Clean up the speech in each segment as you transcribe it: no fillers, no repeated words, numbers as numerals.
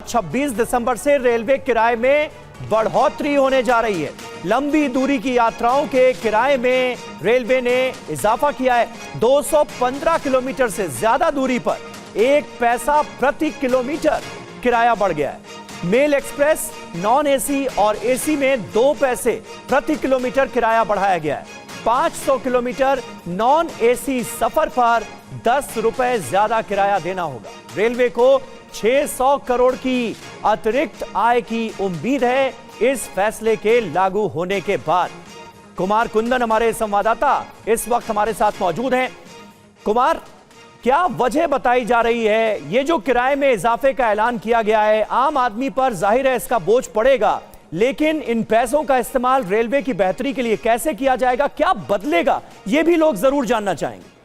26 दिसंबर से रेलवे किराए में बढ़ोतरी होने जा रही है। लंबी दूरी की यात्राओं के किराए में रेलवे ने इजाफा किया है। 215 किलोमीटर से ज्यादा दूरी पर 1 पैसा प्रति किलोमीटर किराया बढ़ गया है। मेल एक्सप्रेस, नॉन एसी और एसी में 2 पैसे प्रति किलोमीटर किराया बढ़ाया गया है। 500 किलोमीटर नॉन एसी सफर पर 10 रुपए ज्यादा किराया देना होगा। रेलवे को 600 करोड़ की अतिरिक्त आय की उम्मीद है इस फैसले के लागू होने के बाद। कुमार कुंदन हमारे संवाददाता इस वक्त हमारे साथ मौजूद हैं। कुमार, क्या वजह बताई जा रही है? ये जो किराए में इजाफे का ऐलान किया गया है, आम आदमी पर जाहिर है इसका बोझ पड़ेगा, लेकिन इन पैसों का इस्तेमाल रेलवे की बेहतरी के लिए कैसे किया जाएगा, क्या बदलेगा, ये भी लोग जरूर जानना चाहेंगे।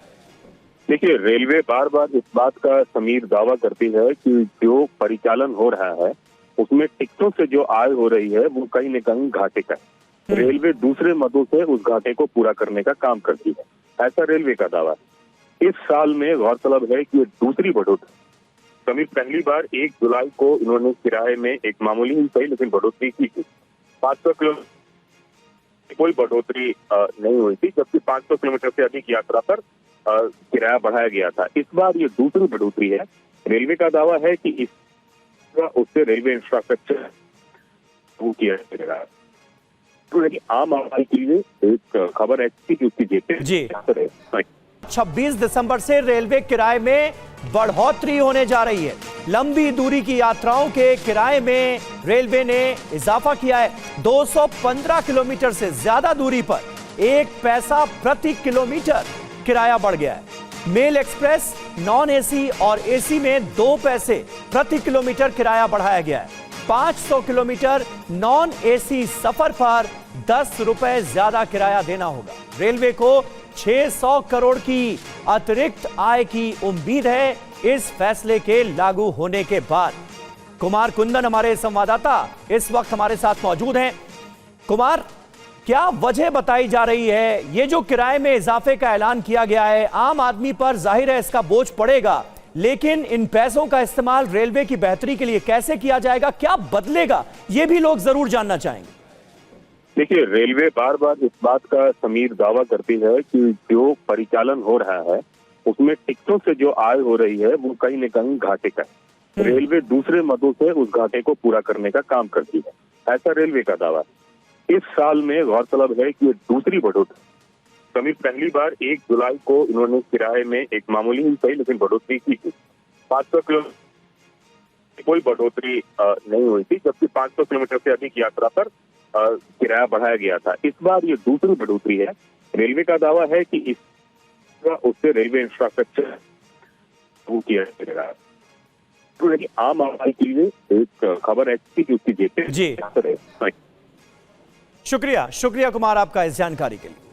देखिए, रेलवे बार बार इस बात का समीर दावा करती है कि जो परिचालन हो रहा है उसमें टिकटों से जो आय हो रही है वो कहीं न कहीं घाटे का है। रेलवे दूसरे मदों से उस घाटे को पूरा करने का काम करती है, ऐसा रेलवे का दावा है। इस साल में गौरतलब है कि दूसरी बढ़ोतरी, समीर पहली बार 1 जुलाई को इन्होंने किराए में एक मामूली ही सही लेकिन बढ़ोतरी की थी। 500 किलोमीटर कोई बढ़ोतरी नहीं हुई थी, जबकि 500 किलोमीटर से अधिक यात्रा पर किराया बढ़ाया गया था। इस बार ये दूसरी बढ़ोतरी है। रेलवे का दावा है कि उससे रेलवे इंफ्रास्ट्रक्चर किया जाएगा। तो आम आदमी के लिए एक खबर ऐसी कि उसकी जेब 26 दिसंबर से रेलवे किराए में बढ़ोतरी होने जा रही है। लंबी दूरी की यात्राओं के किराए में रेलवे ने इजाफा किया है। 215 किलोमीटर से ज्यादा दूरी पर 1 पैसा प्रति किलोमीटर किराया बढ़ गया है। मेल एक्सप्रेस, नॉन एसी और एसी में 2 पैसे प्रति किलोमीटर किराया बढ़ाया गया है। 500 किलोमीटर नॉन एसी सफर पर 10 रुपए ज्यादा किराया देना होगा। रेलवे को 600 करोड़ की अतिरिक्त आय की उम्मीद है इस फैसले के लागू होने के बाद। कुमार कुंदन हमारे संवाददाता इस वक्त हमारे साथ मौजूद हैं। कुमार, क्या वजह बताई जा रही है? ये जो किराए में इजाफे का ऐलान किया गया है, आम आदमी पर जाहिर है इसका बोझ पड़ेगा, लेकिन इन पैसों का इस्तेमाल रेलवे की बेहतरी के लिए कैसे किया जाएगा, क्या बदलेगा, ये भी लोग जरूर जानना चाहेंगे। देखिए, रेलवे बार बार इस बात का समीर दावा करती है कि जो परिचालन हो रहा है उसमें टिकटों से जो आय हो रही है वो कहीं न कहीं घाटे का है। रेलवे दूसरे मदों से उस घाटे को पूरा करने का काम करती है, ऐसा रेलवे का दावा है। इस साल में गौरतलब है कि दूसरी बढ़ोतरी, समीर पहली बार 1 जुलाई को इन्होंने किराए में एक मामूली ही सही लेकिन बढ़ोतरी की थी। 500 किलोमीटर कोई बढ़ोतरी नहीं हुई थी, जबकि 500 किलोमीटर से अधिक यात्रा पर किराया बढ़ाया गया था। इस बार ये दूसरी बढ़ोतरी है। रेलवे का दावा है कि उससे रेलवे इंफ्रास्ट्रक्चर किया जाएगा। तो आम आदमी के लिए एक खबर ऐसी कि उसकी जेब शुक्रिया कुमार आपका इस जानकारी के लिए।